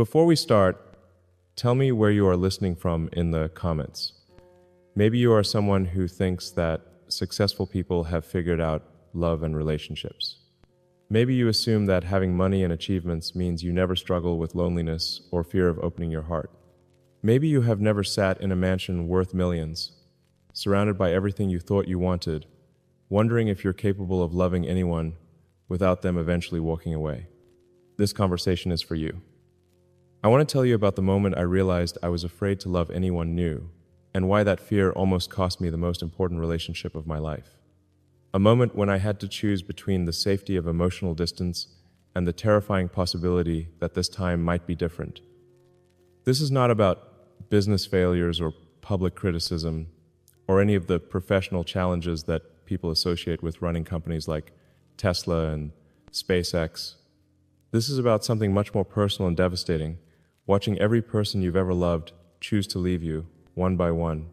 Before we start, tell me where you are listening from in the comments. Maybe you are someone who thinks that successful people have figured out love and relationships. Maybe you assume that having money and achievements means you never struggle with loneliness or fear of opening your heart. Maybe you have never sat in a mansion worth millions, surrounded by everything you thought you wanted, wondering if you're capable of loving anyone without them eventually walking away. This conversation is for you. I want to tell you about the moment I realized I was afraid to love anyone new, and why that fear almost cost me the most important relationship of my life. A moment when I had to choose between the safety of emotional distance and the terrifying possibility that this time might be different. This is not about business failures or public criticism or any of the professional challenges that people associate with running companies like Tesla and SpaceX. This is about something much more personal and devastating, watching every person you've ever loved choose to leave you, one by one,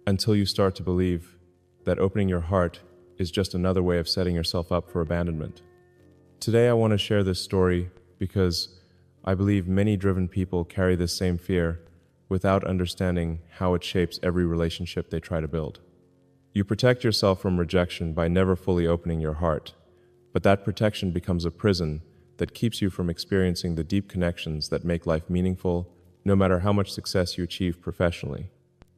until you start to believe that opening your heart is just another way of setting yourself up for abandonment. Today I want to share this story because I believe many driven people carry this same fear without understanding how it shapes every relationship they try to build. You protect yourself from rejection by never fully opening your heart, but that protection becomes a prison that keeps you from experiencing the deep connections that make life meaningful, no matter how much success you achieve professionally.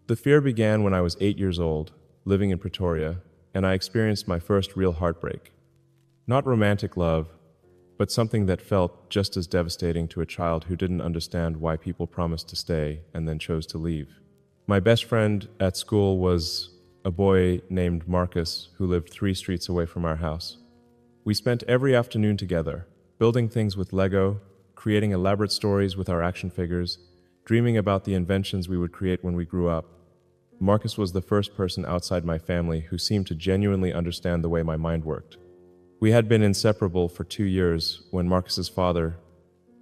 The fear began when I was 8 years old, living in Pretoria, and I experienced my first real heartbreak. Not romantic love, but something that felt just as devastating to a child who didn't understand why people promised to stay and then chose to leave. My best friend at school was a boy named Marcus who lived 3 streets away from our house. We spent every afternoon together, building things with Lego, creating elaborate stories with our action figures, dreaming about the inventions we would create when we grew up. Marcus was the first person outside my family who seemed to genuinely understand the way my mind worked. We had been inseparable for 2 years when Marcus's father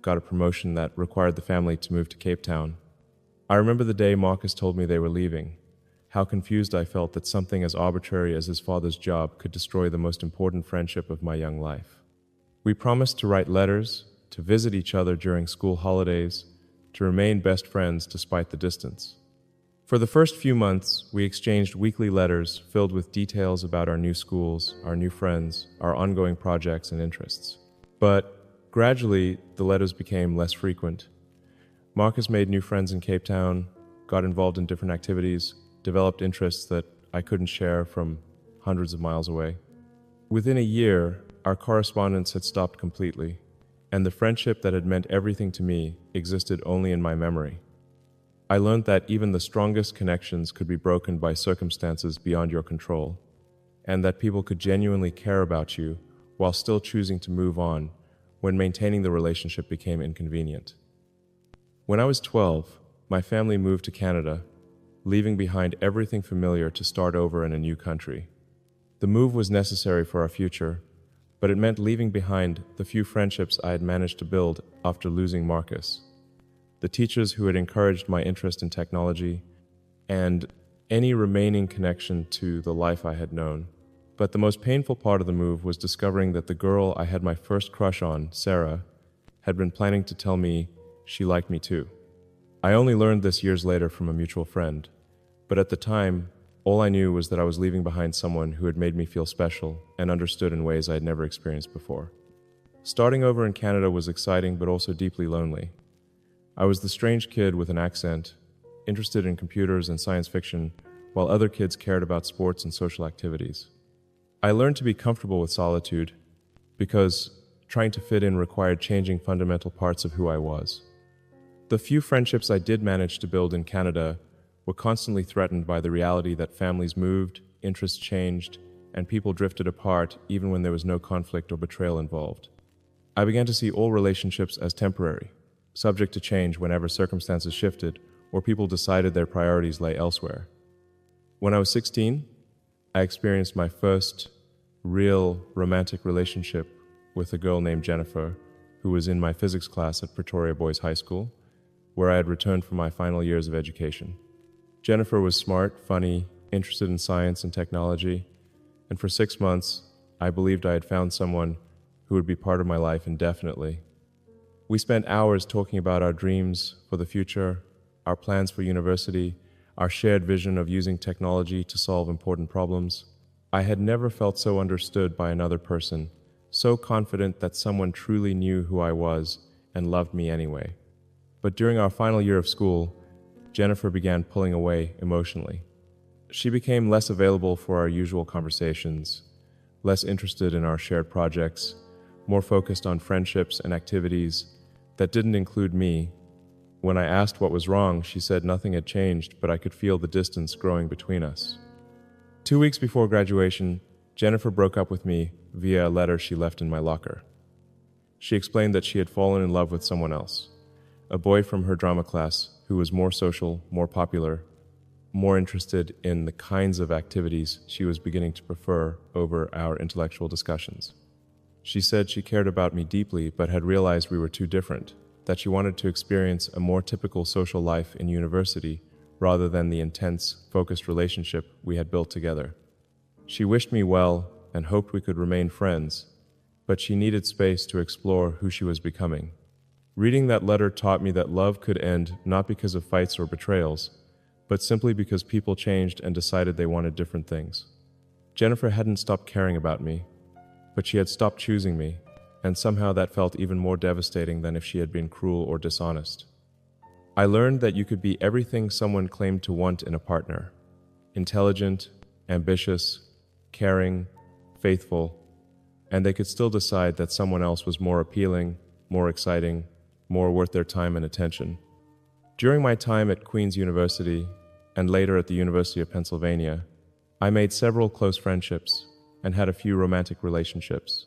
got a promotion that required the family to move to Cape Town. I remember the day Marcus told me they were leaving, how confused I felt that something as arbitrary as his father's job could destroy the most important friendship of my young life. We promised to write letters, to visit each other during school holidays, to remain best friends despite the distance. For the first few months, we exchanged weekly letters filled with details about our new schools, our new friends, our ongoing projects and interests. But gradually, the letters became less frequent. Marcus made new friends in Cape Town, got involved in different activities, developed interests that I couldn't share from hundreds of miles away. Within a year, our correspondence had stopped completely, and the friendship that had meant everything to me existed only in my memory. I learned that even the strongest connections could be broken by circumstances beyond your control, and that people could genuinely care about you while still choosing to move on when maintaining the relationship became inconvenient. When I was 12, my family moved to Canada, leaving behind everything familiar to start over in a new country. The move was necessary for our future, but it meant leaving behind the few friendships I had managed to build after losing Marcus, the teachers who had encouraged my interest in technology, and any remaining connection to the life I had known. But the most painful part of the move was discovering that the girl I had my first crush on, Sarah, had been planning to tell me she liked me too. I only learned this years later from a mutual friend, but at the time, all I knew was that I was leaving behind someone who had made me feel special and understood in ways I had never experienced before. Starting over in Canada was exciting but also deeply lonely. I was the strange kid with an accent, interested in computers and science fiction, while other kids cared about sports and social activities. I learned to be comfortable with solitude because trying to fit in required changing fundamental parts of who I was. The few friendships I did manage to build in Canada were constantly threatened by the reality that families moved, interests changed, and people drifted apart even when there was no conflict or betrayal involved. I began to see all relationships as temporary, subject to change whenever circumstances shifted or people decided their priorities lay elsewhere. When I was 16, I experienced my first real romantic relationship with a girl named Jennifer, who was in my physics class at Pretoria Boys High School, where I had returned from my final years of education. Jennifer was smart, funny, interested in science and technology, and for 6 months, I believed I had found someone who would be part of my life indefinitely. We spent hours talking about our dreams for the future, our plans for university, our shared vision of using technology to solve important problems. I had never felt so understood by another person, so confident that someone truly knew who I was and loved me anyway. But during our final year of school, Jennifer began pulling away emotionally. She became less available for our usual conversations, less interested in our shared projects, more focused on friendships and activities that didn't include me. When I asked what was wrong, she said nothing had changed, but I could feel the distance growing between us. 2 weeks before graduation, Jennifer broke up with me via a letter she left in my locker. She explained that she had fallen in love with someone else, a boy from her drama class who was more social, more popular, more interested in the kinds of activities she was beginning to prefer over our intellectual discussions. She said she cared about me deeply but had realized we were too different, that she wanted to experience a more typical social life in university rather than the intense, focused relationship we had built together. She wished me well and hoped we could remain friends, but she needed space to explore who she was becoming. Reading that letter taught me that love could end not because of fights or betrayals, but simply because people changed and decided they wanted different things. Jennifer hadn't stopped caring about me, but she had stopped choosing me, and somehow that felt even more devastating than if she had been cruel or dishonest. I learned that you could be everything someone claimed to want in a partner: intelligent, ambitious, caring, faithful, and they could still decide that someone else was more appealing, more exciting, more worth their time and attention. During my time at Queen's University, and later at the University of Pennsylvania, I made several close friendships and had a few romantic relationships.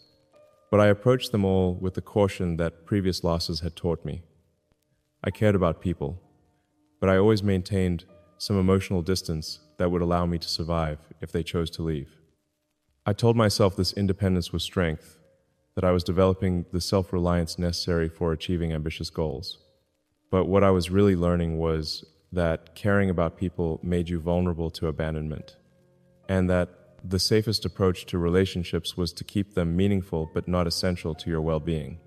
But I approached them all with the caution that previous losses had taught me. I cared about people, but I always maintained some emotional distance that would allow me to survive if they chose to leave. I told myself this independence was strength, that I was developing the self-reliance necessary for achieving ambitious goals. But what I was really learning was that caring about people made you vulnerable to abandonment, and that the safest approach to relationships was to keep them meaningful but not essential to your well-being.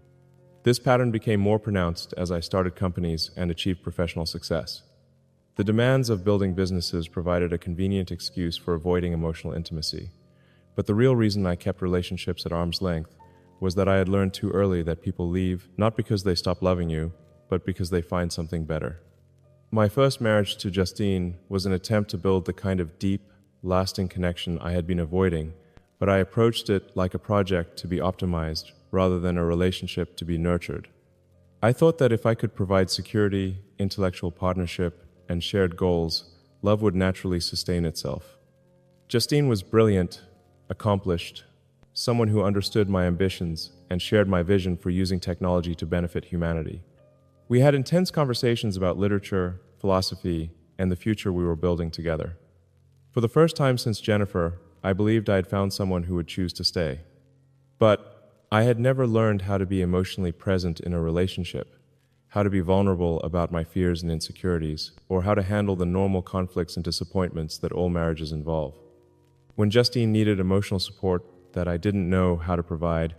This pattern became more pronounced as I started companies and achieved professional success. The demands of building businesses provided a convenient excuse for avoiding emotional intimacy, but the real reason I kept relationships at arm's length was that I had learned too early that people leave not because they stop loving you, but because they find something better. My first marriage to Justine was an attempt to build the kind of deep, lasting connection I had been avoiding, but I approached it like a project to be optimized rather than a relationship to be nurtured. I thought that if I could provide security, intellectual partnership, and shared goals, love would naturally sustain itself. Justine was brilliant, accomplished, someone who understood my ambitions and shared my vision for using technology to benefit humanity. We had intense conversations about literature, philosophy, and the future we were building together. For the first time since Jennifer, I believed I had found someone who would choose to stay. But I had never learned how to be emotionally present in a relationship, how to be vulnerable about my fears and insecurities, or how to handle the normal conflicts and disappointments that all marriages involve. When Justine needed emotional support that I didn't know how to provide,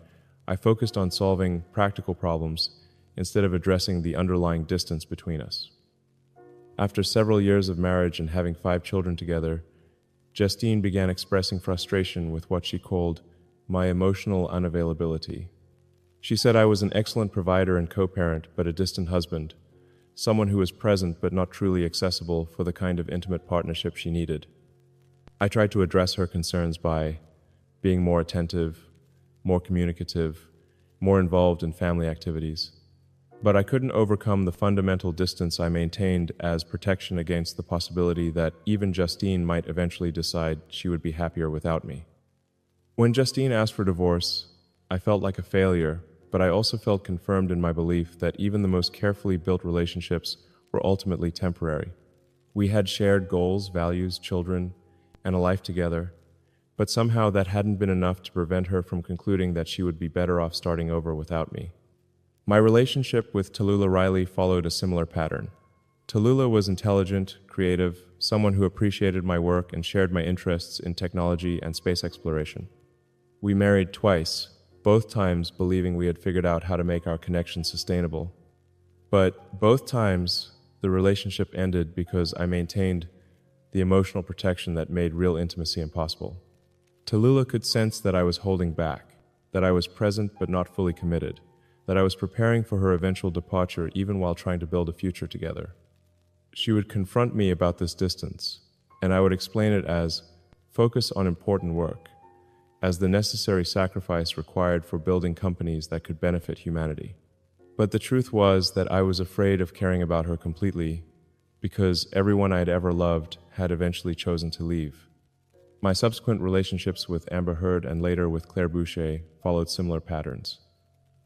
I focused on solving practical problems instead of addressing the underlying distance between us. After several years of marriage and having 5 children together, Justine began expressing frustration with what she called my emotional unavailability. She said I was an excellent provider and co-parent, but a distant husband, someone who was present but not truly accessible for the kind of intimate partnership she needed. I tried to address her concerns by being more attentive, more communicative, more involved in family activities. But I couldn't overcome the fundamental distance I maintained as protection against the possibility that even Justine might eventually decide she would be happier without me. When Justine asked for divorce, I felt like a failure, but I also felt confirmed in my belief that even the most carefully built relationships were ultimately temporary. We had shared goals, values, children, and a life together, but somehow that hadn't been enough to prevent her from concluding that she would be better off starting over without me. My relationship with Tallulah Riley followed a similar pattern. Tallulah was intelligent, creative, someone who appreciated my work and shared my interests in technology and space exploration. We married twice, both times believing we had figured out how to make our connection sustainable. But both times, the relationship ended because I maintained the emotional protection that made real intimacy impossible. Tallulah could sense that I was holding back, that I was present but not fully committed, that I was preparing for her eventual departure even while trying to build a future together. She would confront me about this distance, and I would explain it as focus on important work, as the necessary sacrifice required for building companies that could benefit humanity. But the truth was that I was afraid of caring about her completely because everyone I had ever loved had eventually chosen to leave. My subsequent relationships with Amber Heard and later with Claire Boucher followed similar patterns.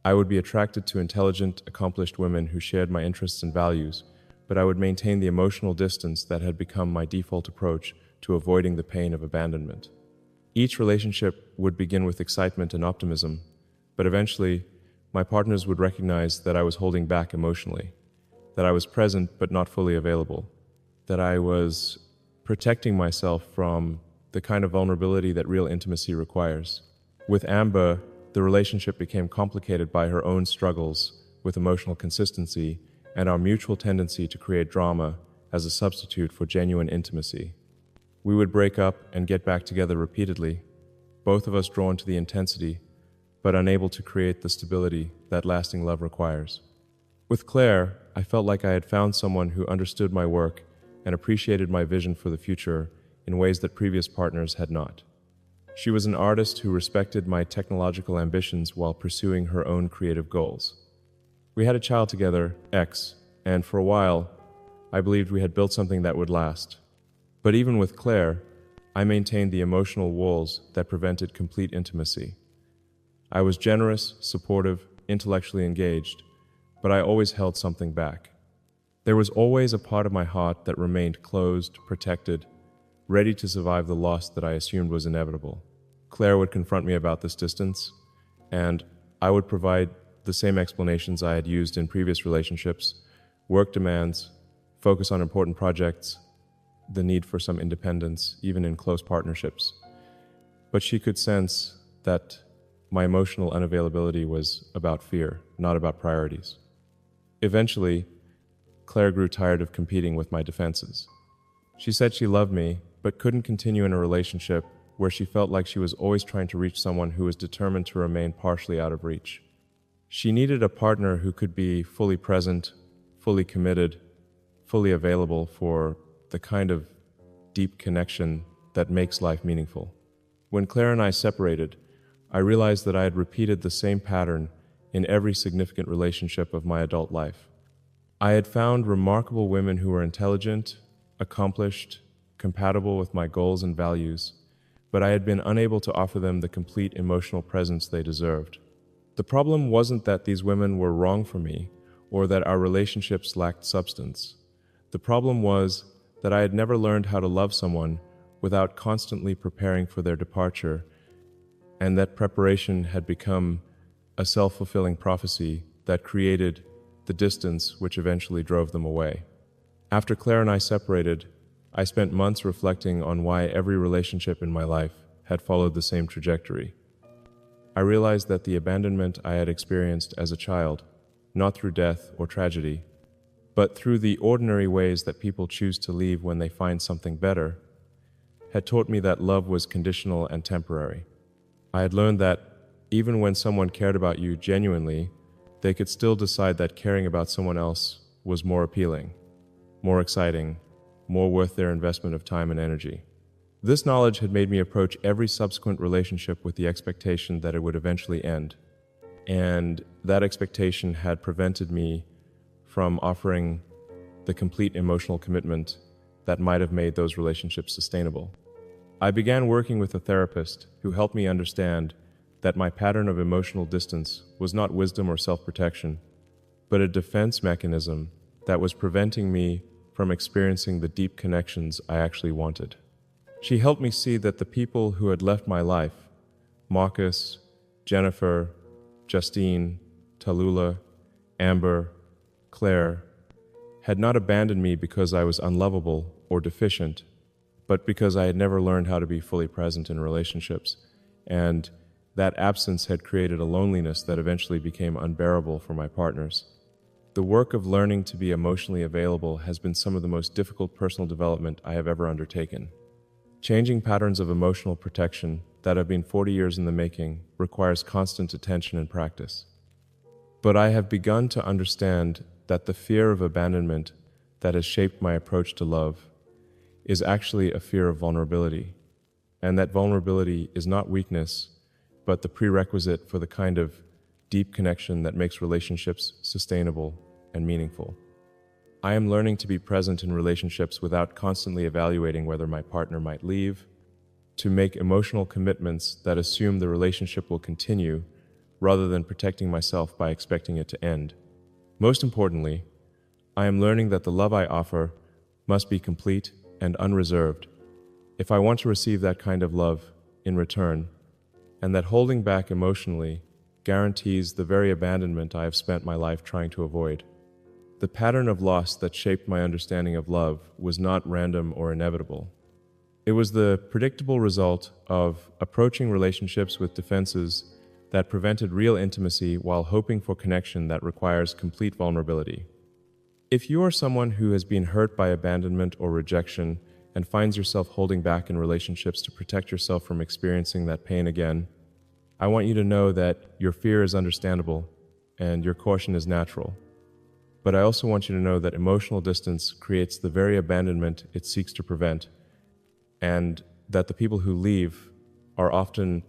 I would be attracted to intelligent, accomplished women who shared my interests and values, but I would maintain the emotional distance that had become my default approach to avoiding the pain of abandonment. Each relationship would begin with excitement and optimism, but eventually, my partners would recognize that I was holding back emotionally, that I was present but not fully available, that I was protecting myself from the kind of vulnerability that real intimacy requires. With Amber, the relationship became complicated by her own struggles with emotional consistency and our mutual tendency to create drama as a substitute for genuine intimacy. We would break up and get back together repeatedly, both of us drawn to the intensity, but unable to create the stability that lasting love requires. With Claire, I felt like I had found someone who understood my work and appreciated my vision for the future in ways that previous partners had not. She was an artist who respected my technological ambitions while pursuing her own creative goals. We had a child together, X, and for a while, I believed we had built something that would last. But even with Claire, I maintained the emotional walls that prevented complete intimacy. I was generous, supportive, intellectually engaged, but I always held something back. There was always a part of my heart that remained closed, protected, ready to survive the loss that I assumed was inevitable. Claire would confront me about this distance, and I would provide the same explanations I had used in previous relationships: work demands, focus on important projects, the need for some independence, even in close partnerships. But she could sense that my emotional unavailability was about fear, not about priorities. Eventually, Claire grew tired of competing with my defenses. She said she loved me, but couldn't continue in a relationship where she felt like she was always trying to reach someone who was determined to remain partially out of reach. She needed a partner who could be fully present, fully committed, fully available for the kind of deep connection that makes life meaningful. When Claire and I separated, I realized that I had repeated the same pattern in every significant relationship of my adult life. I had found remarkable women who were intelligent, accomplished, compatible with my goals and values, but I had been unable to offer them the complete emotional presence they deserved. The problem wasn't that these women were wrong for me or that our relationships lacked substance. The problem was that I had never learned how to love someone without constantly preparing for their departure, and that preparation had become a self-fulfilling prophecy that created the distance which eventually drove them away. After Claire and I separated, I spent months reflecting on why every relationship in my life had followed the same trajectory. I realized that the abandonment I had experienced as a child, not through death or tragedy, but through the ordinary ways that people choose to leave when they find something better, had taught me that love was conditional and temporary. I had learned that even when someone cared about you genuinely, they could still decide that caring about someone else was more appealing, more exciting, more worth their investment of time and energy. This knowledge had made me approach every subsequent relationship with the expectation that it would eventually end, and that expectation had prevented me from offering the complete emotional commitment that might have made those relationships sustainable. I began working with a therapist who helped me understand that my pattern of emotional distance was not wisdom or self-protection, but a defense mechanism that was preventing me from experiencing the deep connections I actually wanted. She helped me see that the people who had left my life, Marcus, Jennifer, Justine, Tallulah, Amber, Claire, had not abandoned me because I was unlovable or deficient, but because I had never learned how to be fully present in relationships, and that absence had created a loneliness that eventually became unbearable for my partners. The work of learning to be emotionally available has been some of the most difficult personal development I have ever undertaken. Changing patterns of emotional protection that have been 40 years in the making requires constant attention and practice. But I have begun to understand that the fear of abandonment that has shaped my approach to love is actually a fear of vulnerability, and that vulnerability is not weakness, but the prerequisite for the kind of deep connection that makes relationships sustainable and meaningful. I am learning to be present in relationships without constantly evaluating whether my partner might leave, to make emotional commitments that assume the relationship will continue rather than protecting myself by expecting it to end. Most importantly, I am learning that the love I offer must be complete and unreserved if I want to receive that kind of love in return, and that holding back emotionally guarantees the very abandonment I have spent my life trying to avoid. The pattern of loss that shaped my understanding of love was not random or inevitable. It was the predictable result of approaching relationships with defenses that prevented real intimacy while hoping for connection that requires complete vulnerability. If you are someone who has been hurt by abandonment or rejection and finds yourself holding back in relationships to protect yourself from experiencing that pain again, I want you to know that your fear is understandable and your caution is natural. But I also want you to know that emotional distance creates the very abandonment it seeks to prevent, and that the people who leave are often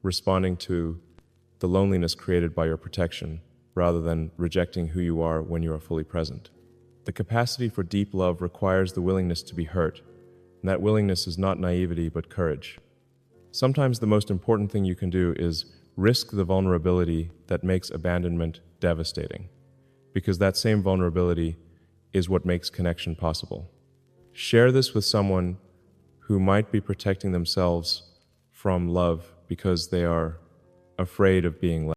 responding to the loneliness created by your protection, rather than rejecting who you are when you are fully present. The capacity for deep love requires the willingness to be hurt, and that willingness is not naivety but courage. Sometimes the most important thing you can do is risk the vulnerability that makes abandonment devastating, because that same vulnerability is what makes connection possible. Share this with someone who might be protecting themselves from love because they are afraid of being left.